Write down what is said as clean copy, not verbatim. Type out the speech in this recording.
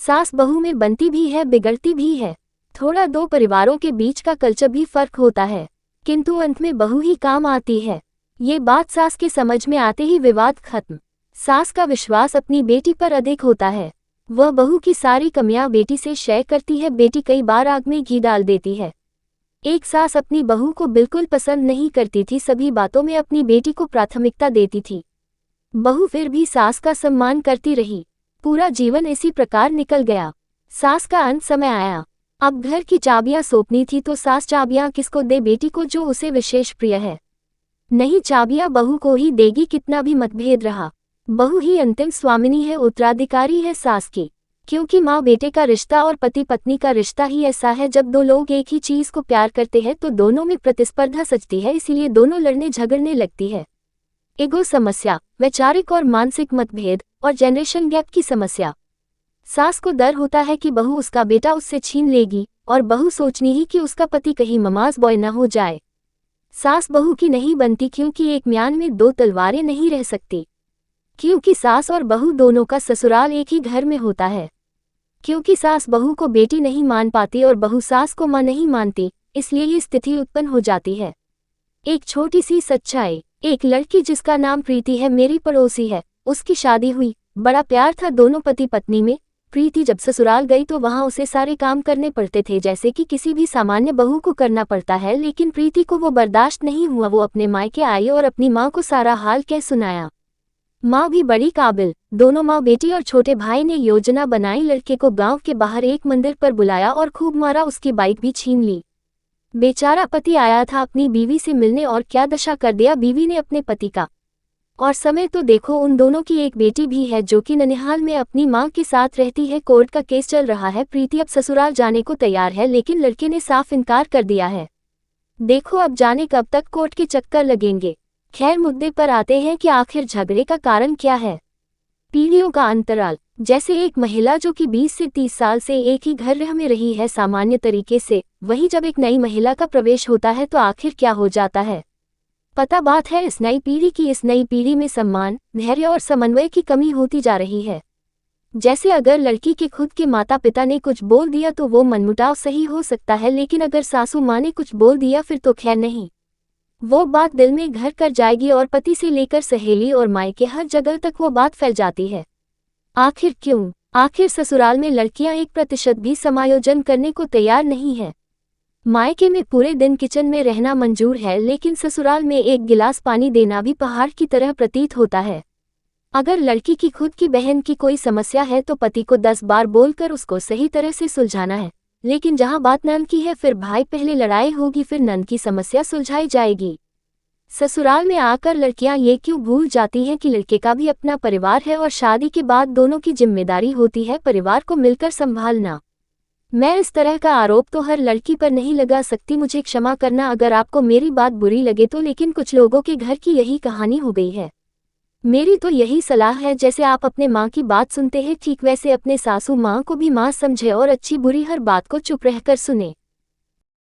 सास बहू में बनती भी है, बिगड़ती भी है। थोड़ा दो परिवारों के बीच का कल्चर भी फर्क होता है, किंतु अंत में बहू ही काम आती है। ये बात सास के समझ में आते ही विवाद खत्म। सास का विश्वास अपनी बेटी पर अधिक होता है। वह बहू की सारी कमियां बेटी से शेयर करती है। बेटी कई बार आग में घी डाल देती है। एक सास अपनी बहू को बिल्कुल पसंद नहीं करती थी, सभी बातों में अपनी बेटी को प्राथमिकता देती थी। बहू फिर भी सास का सम्मान करती रही। पूरा जीवन इसी प्रकार निकल गया। सास का अंत समय आया। अब घर की चाबियां सौंपनी थी तो सास चाबियां किसको दे? बेटी को, जो उसे विशेष प्रिय है। नहीं, चाबियां बहू को ही देगी, कितना भी मतभेद रहा। बहू ही अंतिम स्वामिनी है, उत्तराधिकारी है सास की। क्योंकि माँ बेटे का रिश्ता और पति पत्नी का रिश्ता ही ऐसा है, जब दो लोग एक ही चीज को प्यार करते हैं तो दोनों में प्रतिस्पर्धा सचती है, इसीलिए दोनों लड़ने झगड़ने लगती है। ईगो समस्या, वैचारिक और मानसिक मतभेद और जनरेशन गैप की समस्या। सास को डर होता है कि बहू उसका बेटा उससे छीन लेगी, और बहू सोचनी ही कि उसका पति कहीं ममाज बॉय न हो जाए। सास बहू की नहीं बनती, क्योंकि एक म्यान में दो तलवारें नहीं रह सकती। क्योंकि सास और बहू दोनों का ससुराल एक ही घर में होता है। क्योंकि सास बहू को बेटी नहीं मान पाती और बहू सास को मां नहीं मानती, इसलिए ये स्थिति उत्पन्न हो जाती है। एक छोटी सी सच्चाई। एक लड़की जिसका नाम प्रीति है, मेरी पड़ोसी है। उसकी शादी हुई, बड़ा प्यार था दोनों पति पत्नी में। प्रीति जब ससुराल गई तो वहां उसे सारे काम करने पड़ते थे, जैसे कि किसी भी सामान्य बहू को करना पड़ता है, लेकिन प्रीति को वो बर्दाश्त नहीं हुआ। वो अपने मायके आई और अपनी माँ को सारा हाल कह सुनाया। माँ भी बड़ी काबिल। दोनों माँ बेटी और छोटे भाई ने योजना बनाई, लड़के को गांव के बाहर एक मंदिर पर बुलाया और खूब मारा, उसकी बाइक भी छीन ली। बेचारा पति आया था अपनी बीवी से मिलने, और क्या दशा कर दिया बीवी ने अपने पति का। और समय तो देखो, उन दोनों की एक बेटी भी है जो कि ननिहाल में अपनी माँ के साथ रहती है। कोर्ट का केस चल रहा है। प्रीति अब ससुराल जाने को तैयार है, लेकिन लड़के ने साफ इनकार कर दिया है। देखो अब जाने कब तक कोर्ट के चक्कर लगेंगे। खैर, मुद्दे पर आते हैं कि आखिर झगड़े का कारण क्या है। पीढ़ियों का अंतराल। जैसे एक महिला जो कि 20 से 30 साल से एक ही घर में रही है सामान्य तरीके से, वहीं जब एक नई महिला का प्रवेश होता है तो आखिर क्या हो जाता है। पता बात है, इस नई पीढ़ी में सम्मान, धैर्य और समन्वय की कमी होती जा रही है। जैसे अगर लड़की के खुद के माता पिता ने कुछ बोल दिया तो वो मनमुटाव सही हो सकता है, लेकिन अगर सासू माँ ने कुछ बोल दिया फिर तो खैर नहीं। वो बात दिल में घर कर जाएगी और पति से लेकर सहेली और मायके हर जगह तक वो बात फैल जाती है। आखिर क्यों? आखिर ससुराल में लड़कियां 1% भी समायोजन करने को तैयार नहीं है। मायके में पूरे दिन किचन में रहना मंजूर है, लेकिन ससुराल में एक गिलास पानी देना भी पहाड़ की तरह प्रतीत होता है। अगर लड़की की खुद की बहन की कोई समस्या है तो पति को 10 बार बोलकर उसको सही तरह से सुलझाना है, लेकिन जहां बात नंद की है फिर भाई पहले लड़ाई होगी, फिर नंद की समस्या सुलझाई जाएगी। ससुराल में आकर लड़कियां ये क्यों भूल जाती हैं कि लड़के का भी अपना परिवार है और शादी के बाद दोनों की जिम्मेदारी होती है परिवार को मिलकर संभालना। मैं इस तरह का आरोप तो हर लड़की पर नहीं लगा सकती, मुझे क्षमा करना अगर आपको मेरी बात बुरी लगे तो, लेकिन कुछ लोगों के घर की यही कहानी हो गई है। मेरी तो यही सलाह है, जैसे आप अपने माँ की बात सुनते हैं ठीक वैसे अपने सासू माँ को भी माँ समझे और अच्छी बुरी हर बात को चुप रहकर सुने।